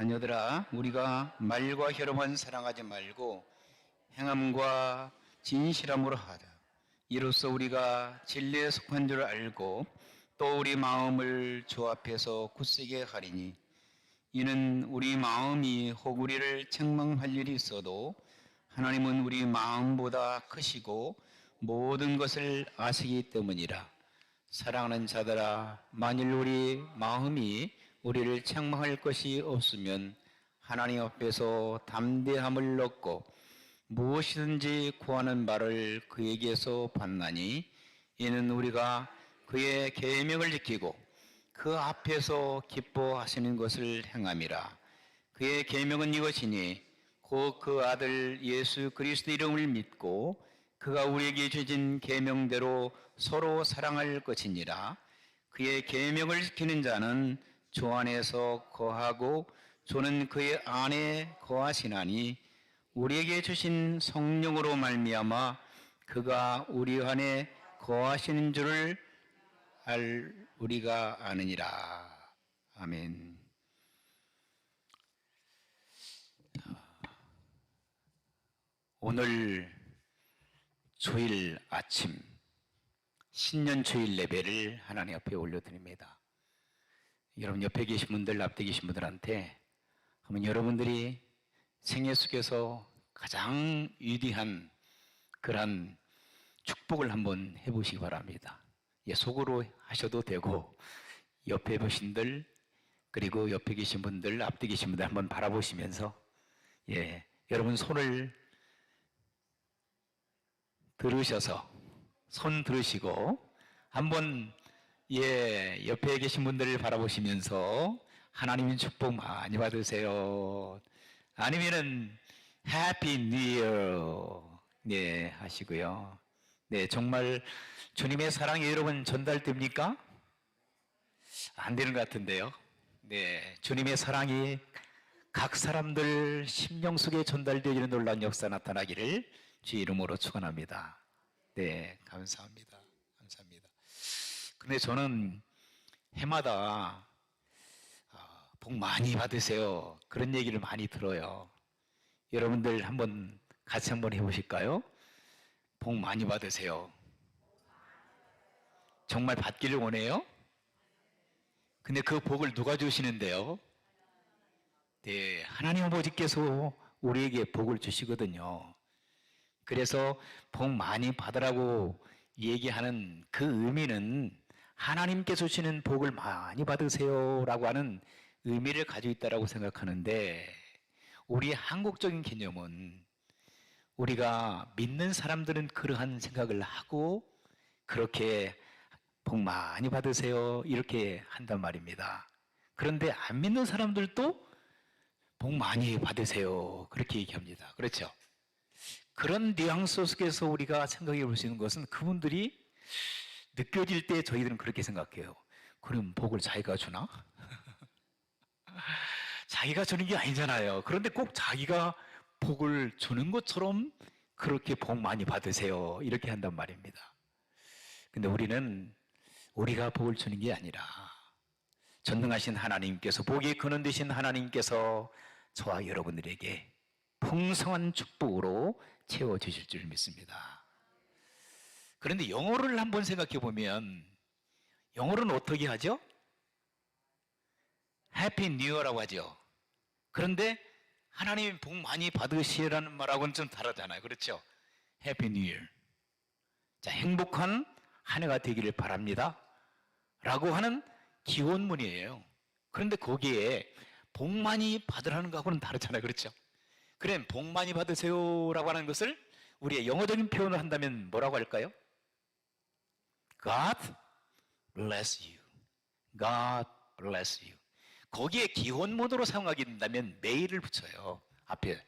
자녀들아, 우리가 말과 혀로만 사랑하지 말고 행함과 진실함으로 하자. 이로써 우리가 진리에 속한 줄 알고 또 우리 마음을 주 앞에서 굳세게 하리니, 이는 우리 마음이 혹 우리를 책망할 일이 있어도 하나님은 우리 마음보다 크시고 모든 것을 아시기 때문이라. 사랑하는 자들아, 만일 우리 마음이 우리를 책망할 것이 없으면 하나님 앞에서 담대함을 얻고 무엇이든지 구하는 바를 그에게서 받나니, 이는 우리가 그의 계명을 지키고 그 앞에서 기뻐하시는 것을 행함이라. 그의 계명은 이것이니 곧 그 아들 예수 그리스도 이름을 믿고 그가 우리에게 주신 계명대로 서로 사랑할 것이니라. 그의 계명을 지키는 자는 주 안에서 거하고 주는 그의 안에 거하시나니, 우리에게 주신 성령으로 말미암아 그가 우리 안에 거하시는 줄을 우리가 아느니라. 아멘. 오늘 주일 아침 신년 주일 예배를 하나님 앞에 올려드립니다. 여러분 옆에 계신 분들, 앞에 계신 분들한테 한번 여러분들이 생애 속에서 가장 위대한 그런 축복을 한번 해보시기 바랍니다. 속으로 하셔도 되고, 옆에 계신 분들, 그리고 옆에 계신 분들, 앞에 계신 분들 한번 바라보시면서 여러분 손을 들으셔서 손 들으시고 한번 옆에 계신 분들을 바라보시면서 하나님의 축복 많이 받으세요. 아니면은 해피 뉴 이어 하시고요. 정말 주님의 사랑이 여러분 전달됩니까? 안 되는 것 같은데요. 주님의 사랑이 각 사람들 심령 속에 전달되어지는 놀라운 역사 나타나기를 주 이름으로 축원합니다. 감사합니다. 감사합니다. 근데 저는 해마다 복 많이 받으세요, 그런 얘기를 많이 들어요. 여러분들 같이 한번 해보실까요? 복 많이 받으세요. 정말 받기를 원해요? 근데 그 복을 누가 주시는데요? 하나님 아버지께서 우리에게 복을 주시거든요. 그래서 복 많이 받으라고 얘기하는 그 의미는 하나님께서 주시는 복을 많이 받으세요 라고 하는 의미를 가지고 있다고 생각하는데, 우리 한국적인 개념은 우리가 믿는 사람들은 그러한 생각을 하고 그렇게 복 많이 받으세요 이렇게 한단 말입니다. 그런데 안 믿는 사람들도 복 많이 받으세요 그렇게 얘기합니다. 그렇죠? 그런 뉘앙스 속에서 우리가 생각해 볼 수 있는 것은, 그분들이 느껴질 때 저희들은 그렇게 생각해요. 그럼 복을 자기가 주나? 자기가 주는 게 아니잖아요. 그런데 꼭 자기가 복을 주는 것처럼 그렇게 복 많이 받으세요 이렇게 한단 말입니다. 근데 우리가 복을 주는 게 아니라 전능하신 하나님께서, 복이 근원 되신 하나님께서 저와 여러분들에게 풍성한 축복으로 채워주실 줄 믿습니다. 그런데 영어를 한번 생각해 보면, 영어로는 어떻게 하죠? 해피 뉴어라고 하죠. 그런데 하나님 복 많이 받으시라는 말하고는 좀 다르잖아요. 그렇죠? 해피 뉴어. 자, 행복한 한 해가 되기를 바랍니다 라고 하는 기원문이에요. 그런데 거기에 복 많이 받으라는 것하고는 다르잖아요. 그렇죠? 그래, 복 많이 받으세요 라고 하는 것을 우리의 영어적인 표현을 한다면 뭐라고 할까요? God bless you. God bless you. 거기에 기원문으로 사용하게 된다면 may를 붙여요. 앞에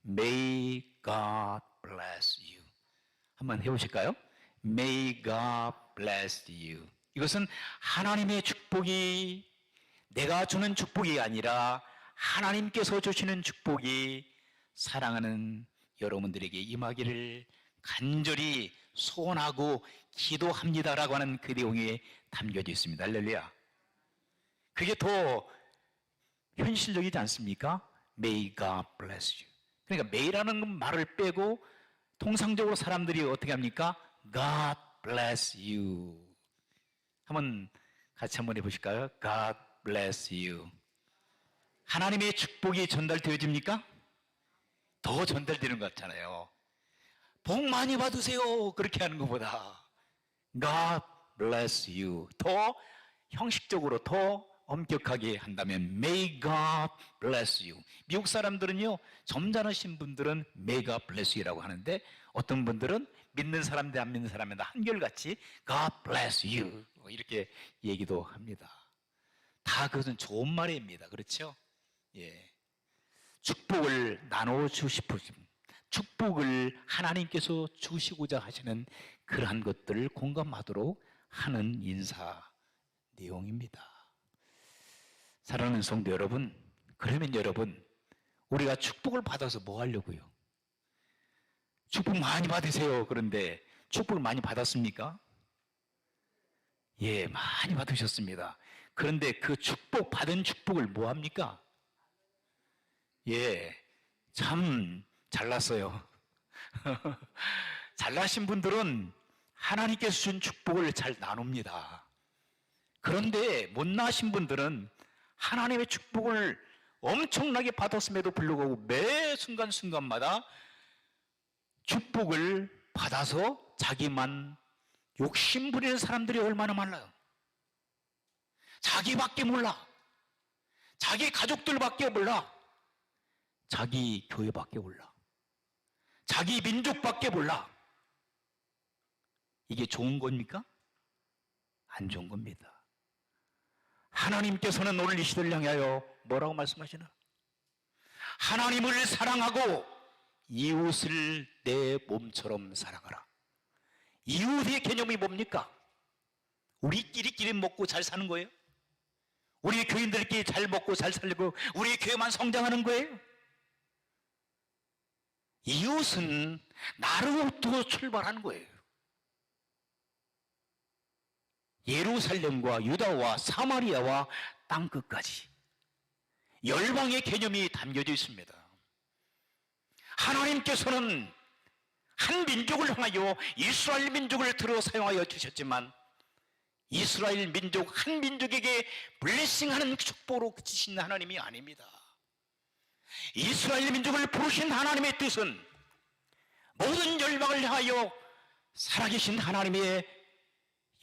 May God bless you. 한번 해보실까요? May God bless you. 이것은 하나님의 축복이 내가 주는 축복이 아니라 하나님께서 주시는 축복이 사랑하는 여러분들에게 임하기를 간절히 소원하고 기도합니다라고 하는 그 내용이 담겨져 있습니다. 할렐루야. 그게 더 현실적이지 않습니까? May God bless you. 그러니까 may라는 말을 빼고 통상적으로 사람들이 어떻게 합니까? God bless you. 같이 한번 해보실까요? God bless you. 하나님의 축복이 전달되어집니까? 더 전달되는 것 같잖아요. 복 많이 받으세요. 그렇게 하는 것보다 God bless you. 더 형식적으로 더 엄격하게 한다면 May God bless you. 미국 사람들은요, 점잖으신 분들은 May God bless you라고 하는데 어떤 분들은 믿는 사람 대 안 믿는 사람마다 한결같이 God bless you 이렇게 얘기도 합니다. 다 그것은 좋은 말입니다. 그렇죠? 예. 축복을 나눠주고 싶으신, 축복을 하나님께서 주시고자 하시는 그러한 것들을 공감하도록 하는 인사 내용입니다. 사랑하는 성도 여러분, 그러면 여러분, 우리가 축복을 받아서 뭐 하려고요? 축복 많이 받으세요. 그런데 축복을 많이 받았습니까? 예, 많이 받으셨습니다. 그런데 그 축복, 받은 축복을 뭐 합니까? 예, 참 잘났어요. 잘나신 분들은 하나님께서 주신 축복을 잘 나눕니다. 그런데 못나신 분들은 하나님의 축복을 엄청나게 받았음에도 불구하고 매 순간순간마다 축복을 받아서 자기만 욕심부리는 사람들이 얼마나 많아요. 자기밖에 몰라. 자기 가족들밖에 몰라. 자기 교회밖에 몰라. 자기 민족밖에 몰라. 이게 좋은 겁니까? 안 좋은 겁니다. 하나님께서는 오늘 이 시대를 향하여 뭐라고 말씀하시나? 하나님을 사랑하고 이웃을 내 몸처럼 사랑하라. 이웃의 개념이 뭡니까? 우리끼리 먹고 잘 사는 거예요? 우리 교인들끼리 잘 먹고 잘 살고 우리 교회만 성장하는 거예요? 이웃은 나로부터 출발하는 거예요. 예루살렘과 유다와 사마리아와 땅끝까지 열방의 개념이 담겨져 있습니다. 하나님께서는 한 민족을 향하여 이스라엘 민족을 들어 사용하여 주셨지만 이스라엘 민족 한 민족에게 블레싱하는 축복으로 그치신 하나님이 아닙니다. 이스라엘 민족을 부르신 하나님의 뜻은 모든 열방을 향하여 살아계신 하나님의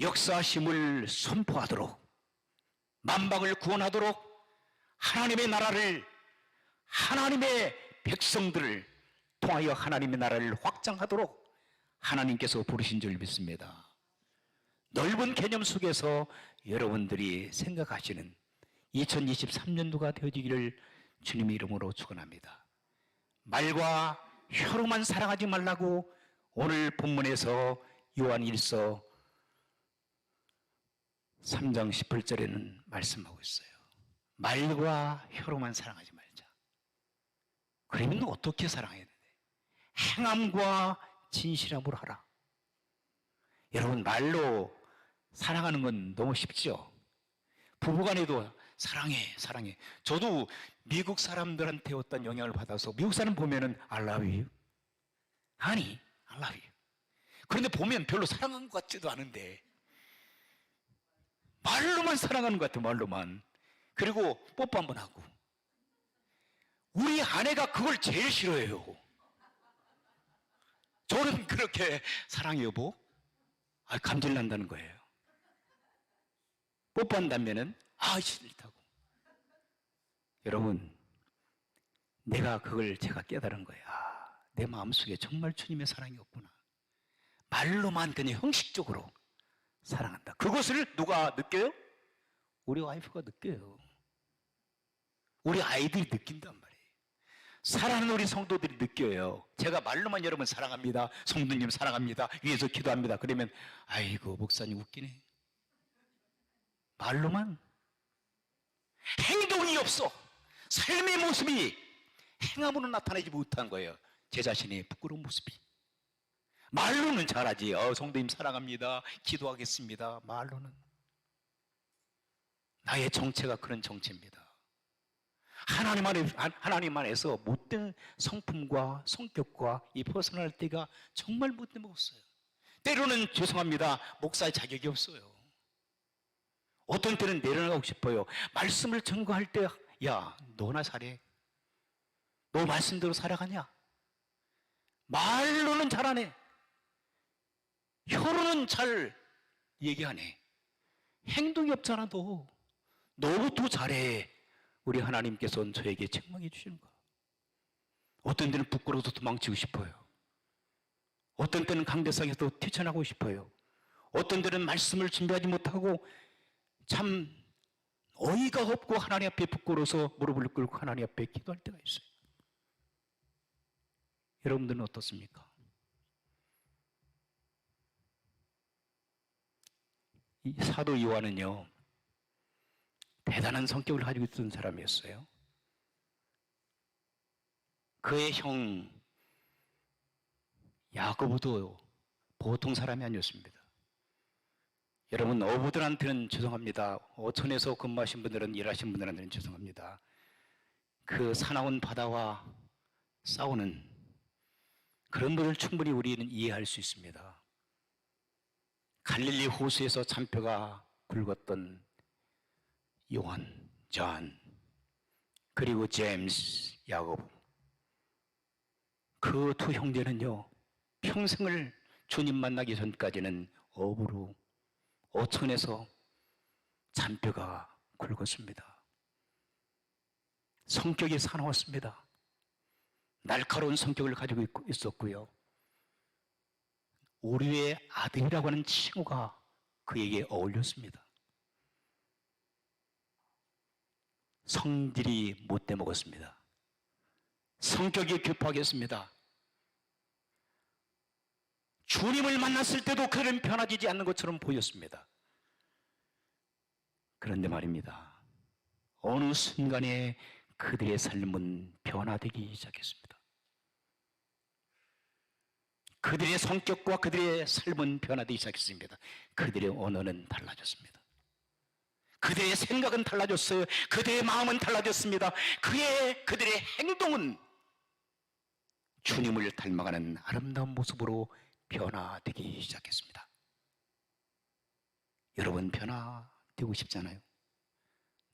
역사심을 선포하도록, 만방을 구원하도록, 하나님의 나라를, 하나님의 백성들을 통하여 하나님의 나라를 확장하도록 하나님께서 부르신 줄 믿습니다. 넓은 개념 속에서 여러분들이 생각하시는 2023년도가 되어지기를 주님의 이름으로 축원합니다. 말과 혀로만 사랑하지 말라고 오늘 본문에서 요한 1서 3장 18절에는 말씀하고 있어요. 말과 혀로만 사랑하지 말자. 그러면 어떻게 사랑해야 되는데? 행함과 진실함으로 하라. 여러분, 말로 사랑하는 건 너무 쉽죠? 부부간에도 사랑해, 사랑해. 저도 미국 사람들한테 어떤 영향을 받아서 미국 사람 보면은 I love you. honey, I love you. 그런데 보면 별로 사랑한 것 같지도 않은데 말로만 사랑하는 것 같아요, 말로만. 그리고 뽀뽀 한번 하고. 우리 아내가 그걸 제일 싫어해요. 저는 그렇게 사랑해 여보? 감질 난다는 거예요. 뽀뽀한다면은 싫다고. 여러분, 제가 깨달은 거예요. 내 마음속에 정말 주님의 사랑이 없구나. 말로만 그냥 형식적으로 사랑한다. 그것을 누가 느껴요? 우리 와이프가 느껴요. 우리 아이들이 느낀단 말이에요. 사랑하는 우리 성도들이 느껴요. 제가 말로만 여러분 사랑합니다, 성도님 사랑합니다, 위해서 기도합니다, 그러면 아이고 목사님 웃기네. 말로만. 행동이 없어. 삶의 모습이 행함으로 나타나지 못한 거예요. 제 자신의 부끄러운 모습이. 말로는 잘하지. 성도님 사랑합니다, 기도하겠습니다. 말로는. 나의 정체가 그런 정체입니다. 하나님 안에서 못된 성품과 성격과 이 벗어날 때가 정말 못돼 먹었어요. 때로는 죄송합니다. 목사의 자격이 없어요. 어떤 때는 내려나가고 싶어요. 말씀을 증거할 때, 야, 너나 잘해. 너 말씀대로 살아가냐? 말로는 잘하네. 혀로는 잘 얘기 안 해. 행동이 없잖아, 너. 너부터 잘해. 우리 하나님께서는 저에게 책망해 주시는 거야. 어떤 때는 부끄러워서 도망치고 싶어요. 어떤 때는 강대상에서 뛰쳐나고 싶어요. 어떤 때는 말씀을 준비하지 못하고 참 어이가 없고 하나님 앞에 부끄러워서 무릎을 꿇고 하나님 앞에 기도할 때가 있어요. 여러분들은 어떻습니까? 이 사도 요한은요, 대단한 성격을 가지고 있던 사람이었어요. 그의 형 야고보도 보통 사람이 아니었습니다. 여러분, 어부들한테는 죄송합니다. 어촌에서 근무하신 분들은, 일하신 분들한테는 죄송합니다. 그 사나운 바다와 싸우는 그런 분을 충분히 우리는 이해할 수 있습니다. 갈릴리 호수에서 잔뼈가 굵었던 요한, 존, 그리고 제임스, 야고보, 그 두 형제는요, 평생을 주님 만나기 전까지는 어부로 어촌에서 잔뼈가 굵었습니다. 성격이 사나웠습니다. 날카로운 성격을 가지고 있었고요. 오류의 아들이라고 하는 칭호가 그에게 어울렸습니다. 성질이 못돼 먹었습니다. 성격이 급하겠습니다. 주님을 만났을 때도 그는 변화되지 않는 것처럼 보였습니다. 그런데 말입니다. 어느 순간에 그들의 삶은 변화되기 시작했습니다. 그들의 성격과 그들의 삶은 변화되기 시작했습니다. 그들의 언어는 달라졌습니다. 그들의 생각은 달라졌어요. 그들의 마음은 달라졌습니다. 그들의 행동은 주님을 닮아가는 아름다운 모습으로 변화되기 시작했습니다. 여러분, 변화되고 싶잖아요.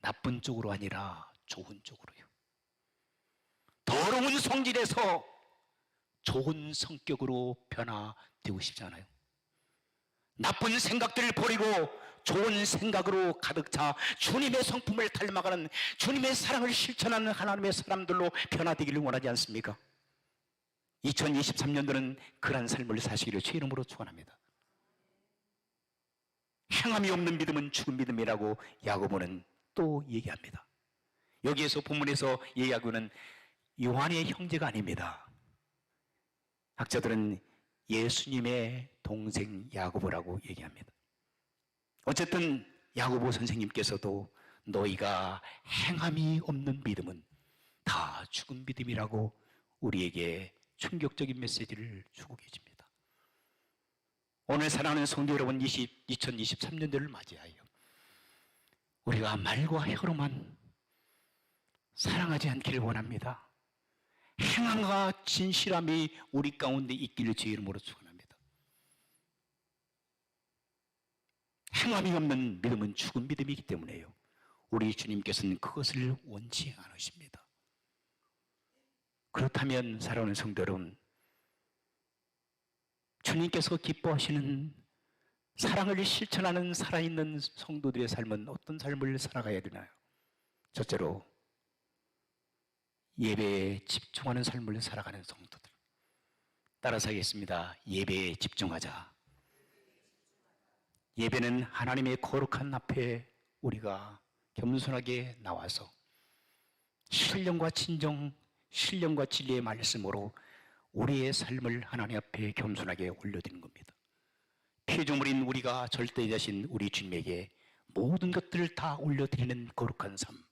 나쁜 쪽으로 아니라 좋은 쪽으로요. 더러운 성질에서 좋은 성격으로 변화되고 싶잖아요. 나쁜 생각들을 버리고 좋은 생각으로 가득 차 주님의 성품을 닮아가는, 주님의 사랑을 실천하는 하나님의 사람들로 변화되기를 원하지 않습니까? 2023년도는 그러한 삶을 사시기를 주의 이름으로 축원합니다. 행함이 없는 믿음은 죽은 믿음이라고 야고보는 또 얘기합니다. 여기에서 본문에서 얘기하고는 요한의 형제가 아닙니다. 학자들은 예수님의 동생 야고보라고 얘기합니다. 어쨌든 야고보 선생님께서도 너희가 행함이 없는 믿음은 다 죽은 믿음이라고 우리에게 충격적인 메시지를 주고 계십니다. 오늘 사랑하는 성도 여러분, 2023년도를 맞이하여 우리가 말과 혀로만 사랑하지 않기를 원합니다. 행함과 진실함이 우리 가운데 있기를 주의 이름으로 축원합니다. 행함이 없는 믿음은 죽은 믿음이기 때문에요. 우리 주님께서는 그것을 원치 않으십니다. 그렇다면 사랑하는 성도 여러분, 주님께서 기뻐하시는 사랑을 실천하는 살아있는 성도들의 삶은 어떤 삶을 살아가야 되나요? 첫째로 예배에 집중하는 삶을 살아가는 성도들. 따라서 하겠습니다. 예배에 집중하자. 예배는 하나님의 거룩한 앞에 우리가 겸손하게 나와서 신령과 진정, 신령과 진리의 말씀으로 우리의 삶을 하나님 앞에 겸손하게 올려드리는 겁니다. 피조물인 우리가 절대자신 우리 주님에게 모든 것들을 다 올려드리는 거룩한 삶.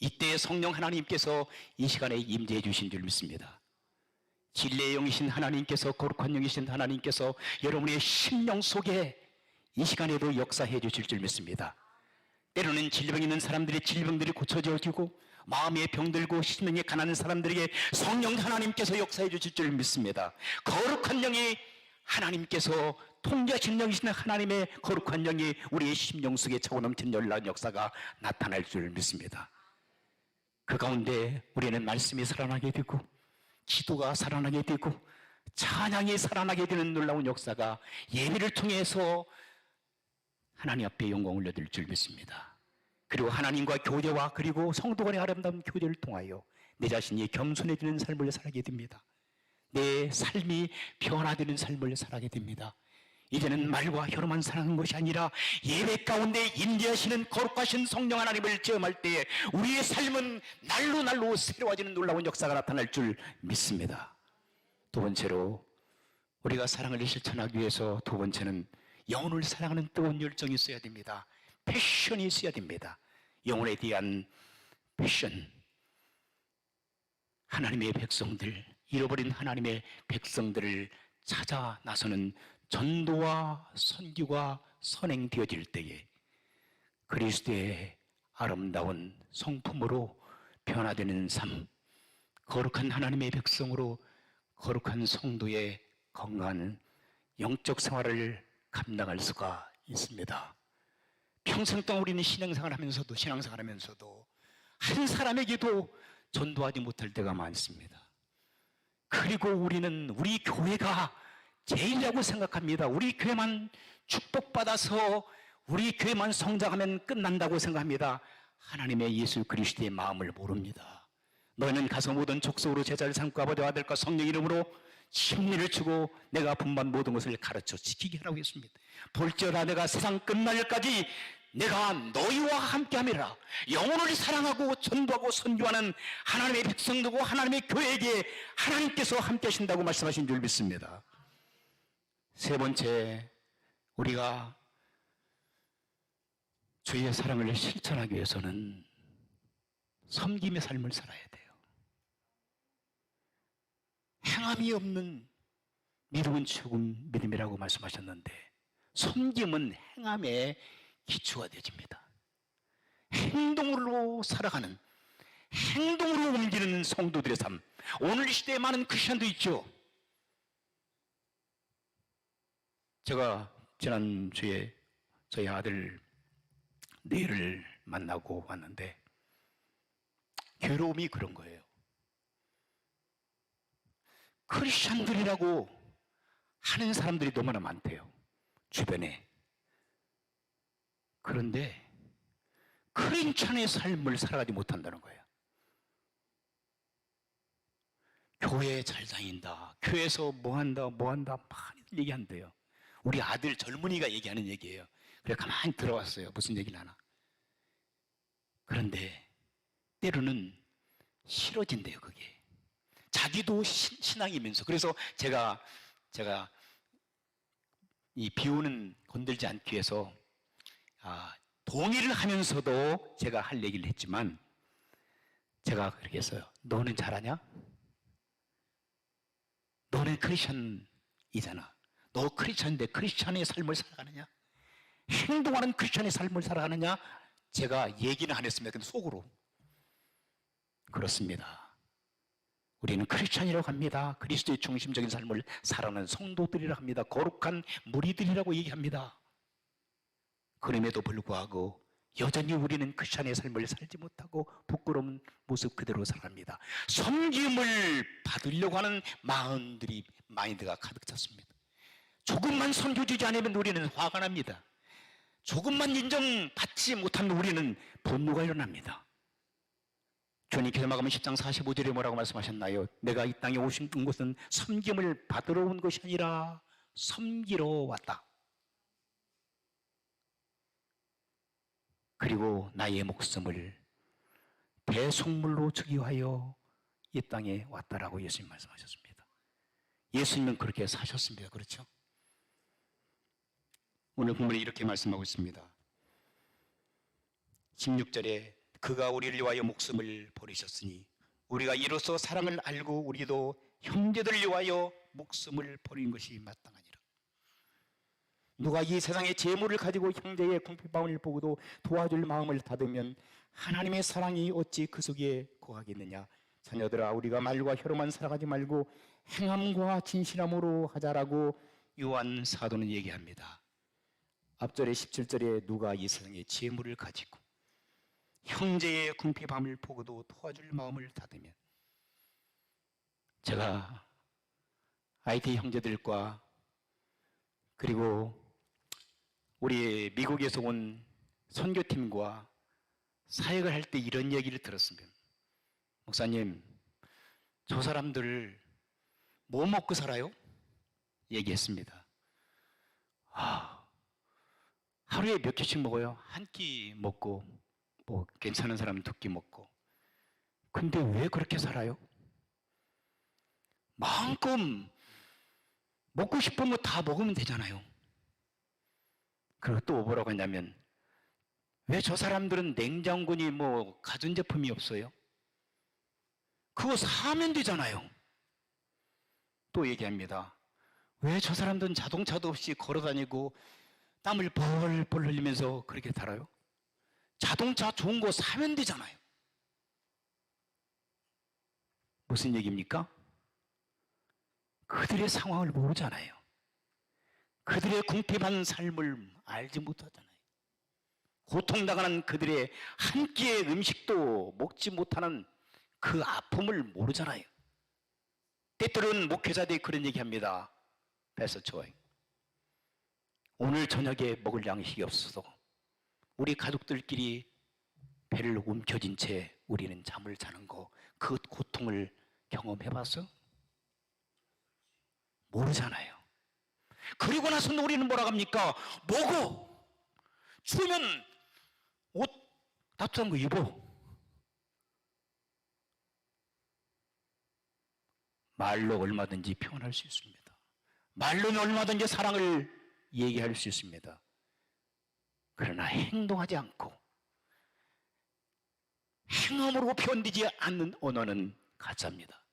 이때 성령 하나님께서 이 시간에 임재해 주신 줄 믿습니다. 진리의 영이신 하나님께서, 거룩한 영이신 하나님께서 여러분의 심령 속에 이 시간에도 역사해 주실 줄 믿습니다. 때로는 질병 있는 사람들의 질병들이 고쳐져지고, 마음에 병들고 심령이 가난한 사람들에게 성령 하나님께서 역사해 주실 줄 믿습니다. 거룩한 영이 하나님께서 통제하신 영이신 하나님의 거룩한 영이 우리의 심령 속에 차고 넘치는 놀라운 역사가 나타날 줄 믿습니다. 그 가운데 우리는 말씀이 살아나게 되고 기도가 살아나게 되고 찬양이 살아나게 되는 놀라운 역사가 예배를 통해서 하나님 앞에 영광을 올려드릴 줄 믿습니다. 그리고 하나님과 교제와 그리고 성도 간의 아름다운 교제를 통하여 내 자신이 겸손해지는 삶을 살게 됩니다. 내 삶이 변화되는 삶을 살게 됩니다. 이제는 말과 혀로만 살아가는 것이 아니라 예배 가운데 임재하시는 거룩하신 성령 하나님을 체험할 때 우리의 삶은 날로 날로 새로워지는 놀라운 역사가 나타날 줄 믿습니다. 두 번째로 우리가 사랑을 실천하기 위해서 두 번째는 영혼을 사랑하는 뜨거운 열정이 있어야 됩니다. 패션이 있어야 됩니다. 영혼에 대한 패션. 하나님의 백성들, 잃어버린 하나님의 백성들을 찾아 나서는 전도와 선교가 선행되어질 때에 그리스도의 아름다운 성품으로 변화되는 삶, 거룩한 하나님의 백성으로 거룩한 성도의 건강한 영적 생활을 감당할 수가 있습니다. 평생 동안 우리는 신앙생활 하면서도 한 사람에게도 전도하지 못할 때가 많습니다. 그리고 우리는 우리 교회가 제일이라고 생각합니다. 우리 교회만 축복받아서 우리 교회만 성장하면 끝난다고 생각합니다. 하나님의 예수 그리스도의 마음을 모릅니다. 너희는 가서 모든 족속으로 제자를 삼고 아버지와 아들과 성령 이름으로 심리를 주고 내가 분반 모든 것을 가르쳐 지키게 하라고 했습니다. 볼지어다 내가 세상 끝날까지 내가 너희와 함께함이라. 영혼을 사랑하고 전도하고 선교하는 하나님의 백성들고 하나님의 교회에게 하나님께서 함께 하신다고 말씀하신 줄 믿습니다. 세 번째, 우리가 주의 사랑을 실천하기 위해서는 섬김의 삶을 살아야 돼요. 행함이 없는 믿음은 죽은 믿음이라고 말씀하셨는데 섬김은 행함의 기초가 되어집니다. 행동으로 살아가는, 행동으로 옮기는 성도들의 삶. 오늘 이 시대에 많은 크리스천도 있죠. 제가 지난주에 저희 아들 뇌를 만나고 왔는데 괴로움이 그런 거예요. 크리스천들이라고 하는 사람들이 너무나 많대요, 주변에. 그런데 크리스천의 삶을 살아가지 못한다는 거예요. 교회에 잘 다닌다, 교회에서 뭐한다 많이 얘기한대요. 우리 아들 젊은이가 얘기하는 얘기예요. 그래 가만히 들어왔어요. 무슨 얘기를 하나. 그런데 때로는 싫어진대요, 그게. 자기도 신앙이면서. 그래서 제가 이 비유는 건들지 않기 위해서 동의를 하면서도 제가 할 얘기를 했지만 제가 그렇게 했어요. 너는 잘하냐? 너는 크리스천이잖아. 너 크리스천인데 크리스천의 삶을 살아가느냐? 행동하는 크리스천의 삶을 살아가느냐? 제가 얘기는 안 했습니다. 근데 속으로 그렇습니다. 우리는 크리스천이라고 합니다. 그리스도의 중심적인 삶을 살아가는 성도들이라고 합니다. 거룩한 무리들이라고 얘기합니다. 그럼에도 불구하고 여전히 우리는 크리스천의 삶을 살지 못하고 부끄러운 모습 그대로 살아갑니다. 섬김을 받으려고 하는 마인드가 가득 찼습니다. 조금만 섬겨주지 않으면 우리는 화가 납니다. 조금만 인정받지 못하면 우리는 분노가 일어납니다. 주님께서 마가복음 10장 45절에 뭐라고 말씀하셨나요? 내가 이 땅에 오신 것은 섬김을 받으러 온 것이 아니라 섬기러 왔다. 그리고 나의 목숨을 대속물로 주기 위하여 이 땅에 왔다라고 예수님 말씀하셨습니다. 예수님은 그렇게 사셨습니다. 그렇죠? 오늘 본문에 이렇게 말씀하고 있습니다. 16절에 그가 우리를 위하여 목숨을 버리셨으니 우리가 이로써 사랑을 알고 우리도 형제들을 위하여 목숨을 버린 것이 마땅하니라. 누가 이 세상의 재물을 가지고 형제의 궁핍함을 보고도 도와줄 마음을 닫으면 하나님의 사랑이 어찌 그 속에 거하겠느냐. 자녀들아, 우리가 말과 혀로만 살아가지 말고 행함과 진실함으로 하자라고 요한 사도는 얘기합니다. 앞절에 17절에 누가 이 세상의 재물을 가지고 형제의 궁핍함을 보고도 도와줄 마음을 닫으면, 제가 IT 형제들과 그리고 우리 미국에서 온 선교팀과 사역을 할 때 이런 얘기를 들었습니다. 목사님, 저 사람들 뭐 먹고 살아요? 얘기했습니다. 하루에 몇 끼씩 먹어요? 한 끼 먹고, 뭐 괜찮은 사람은 두 끼 먹고. 근데 왜 그렇게 살아요? 마음껏 먹고 싶은 거 다 먹으면 되잖아요. 그리고 또 뭐라고 했냐면, 왜 저 사람들은 냉장고니 뭐 가전제품이 없어요? 그거 사면 되잖아요. 또 얘기합니다. 왜 저 사람들은 자동차도 없이 걸어다니고 땀을 벌벌 흘리면서 그렇게 살아요? 자동차 좋은 거 사면 되잖아요. 무슨 얘기입니까? 그들의 상황을 모르잖아요. 그들의 궁핍한 삶을 알지 못하잖아요. 고통당하는 그들의 한 끼의 음식도 먹지 못하는 그 아픔을 모르잖아요. 때때로는 목회자들이 그런 얘기합니다. 패스처에 오늘 저녁에 먹을 양식이 없어서 우리 가족들끼리 배를 움켜쥔 채 우리는 잠을 자는 거, 그 고통을 경험해봤어? 모르잖아요. 그리고 나서 우리는 뭐라고 합니까? 먹어! 추우면 옷 따뜻한 거 입어. 말로 얼마든지 표현할 수 있습니다. 말로는 얼마든지 사랑을 얘기할 수 있습니다. 그러나 행동하지 않고 행함으로 표현되지 않는 언어는 가짜입니다.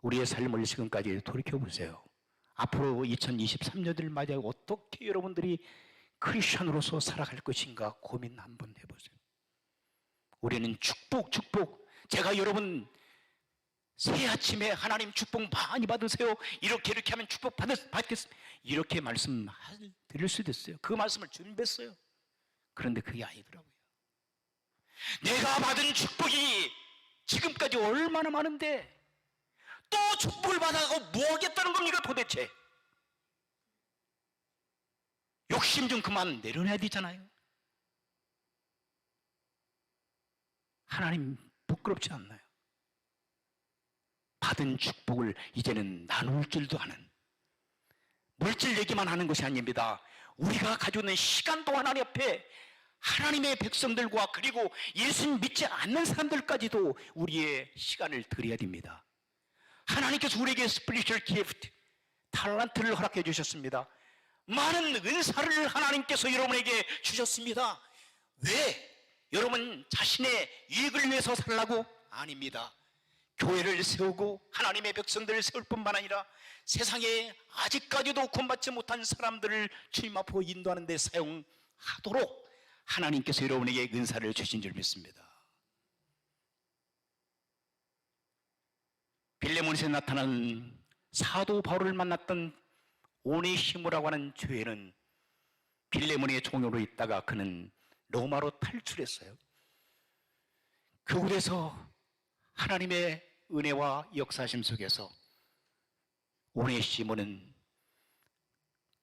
우리의 삶을 지금까지 돌이켜보세요. 앞으로 2023년을 맞이하고 어떻게 여러분들이 크리스천으로서 살아갈 것인가 고민 한번 해보세요. 우리는 축복. 제가 여러분 새 아침에 하나님 축복 많이 받으세요. 이렇게 하면 축복 받겠습니다. 이렇게 말씀 드릴 수도 있어요. 그 말씀을 준비했어요. 그런데 그게 아니더라고요. 내가 받은 축복이 지금까지 얼마나 많은데 또 축복을 받아가고 뭐 하겠다는 겁니까 도대체? 욕심 좀 그만 내려놔야 되잖아요. 하나님 부끄럽지 않나요? 받은 축복을 이제는 나눌 줄도 아는, 물질 얘기만 하는 것이 아닙니다. 우리가 가지고 있는 시간도 하나님 앞에 하나님의 백성들과 그리고 예수님 믿지 않는 사람들까지도 우리의 시간을 드려야 됩니다. 하나님께서 우리에게 스피리추얼 기프트, 탤런트를 허락해 주셨습니다. 많은 은사를 하나님께서 여러분에게 주셨습니다. 왜? 여러분 자신의 이익을 위해서 살라고? 아닙니다. 교회를 세우고 하나님의 백성들을 세울 뿐만 아니라 세상에 아직까지도 구원받지 못한 사람들을 주님 앞으로 인도하는 데 사용하도록 하나님께서 여러분에게 은사를 주신 줄 믿습니다. 빌레몬에서 나타난 사도 바울을 만났던 오네시모라고 하는 죄인은 빌레몬의 종으로 있다가 그는 로마로 탈출했어요. 그곳에서 하나님의 은혜와 역사심 속에서 오네시모는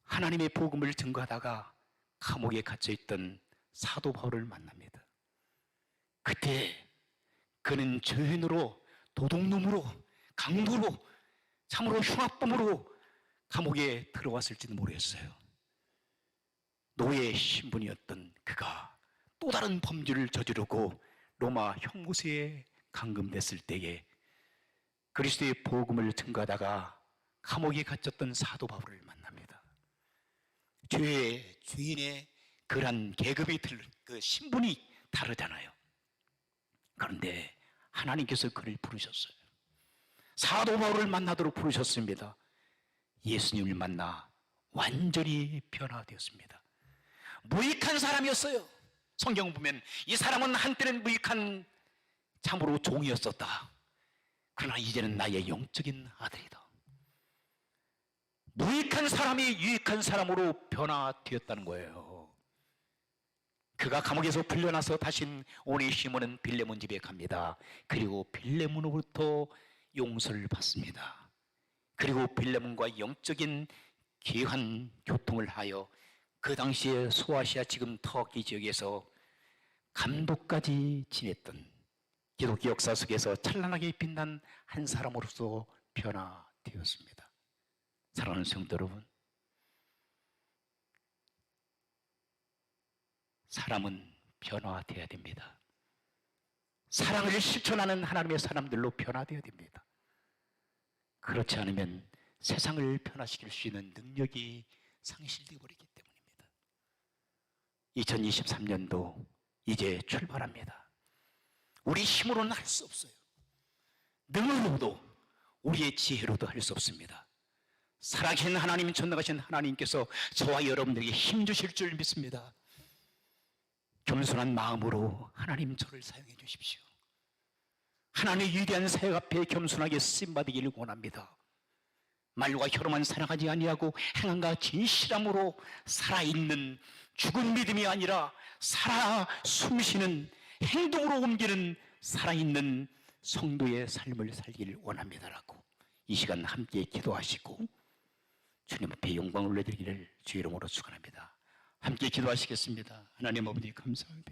하나님의 복음을 증거하다가 감옥에 갇혀있던 사도 바울을 만납니다. 그때 그는 죄인으로, 도둑놈으로, 강도로, 참으로 흉악범으로 감옥에 들어왔을지도 모르겠어요. 노예 신분이었던 그가 또 다른 범죄를 저지르고 로마 형무소에 감금됐을 때에 그리스도의 복음을 증거하다가 감옥에 갇혔던 사도 바울을 만납니다. 주인의 그런 계급이 그 신분이 다르잖아요. 그런데 하나님께서 그를 부르셨어요. 사도 바울을 만나도록 부르셨습니다. 예수님을 만나 완전히 변화되었습니다. 무익한 사람이었어요. 성경 보면 이 사람은 한때는 무익한 참으로 종이었었다. 그러나 이제는 나의 영적인 아들이다. 무익한 사람이 유익한 사람으로 변화되었다는 거예요. 그가 감옥에서 풀려나서 다신 오네시모는 빌레몬 집에 갑니다. 그리고 빌레몬으로부터 용서를 받습니다. 그리고 빌레몬과 영적인 귀한 교통을 하여 그 당시에 소아시아 지금 터키 지역에서 감독까지 지냈던 기독교 역사 속에서 찬란하게 빛난 한 사람으로서 변화되었습니다. 사랑하는 성도 여러분, 사람은 변화되어야 됩니다. 사랑을 실천하는 하나님의 사람들로 변화되어야 됩니다. 그렇지 않으면 세상을 변화시킬 수 있는 능력이 상실되어 버리기 때문입니다. 2023년도 이제 출발합니다. 우리 힘으로는 할 수 없어요. 능으로도 우리의 지혜로도 할 수 없습니다. 살아계신 하나님, 전능하신 하나님께서 저와 여러분들에게 힘 주실 줄 믿습니다. 겸손한 마음으로 하나님 저를 사용해 주십시오. 하나님의 위대한 사역 앞에 겸손하게 쓰임받기를 원합니다. 말과 혀로만 사랑하지 아니하고 행함과 진실함으로 살아있는 죽은 믿음이 아니라 살아 숨쉬는 행동으로 옮기는 살아있는 성도의 삶을 살기를 원합니다라고 이 시간 함께 기도하시고 주님 앞에 영광을 올려드리기를 주 이름으로 축원합니다. 함께 기도하시겠습니다. 하나님 아버지 감사합니다.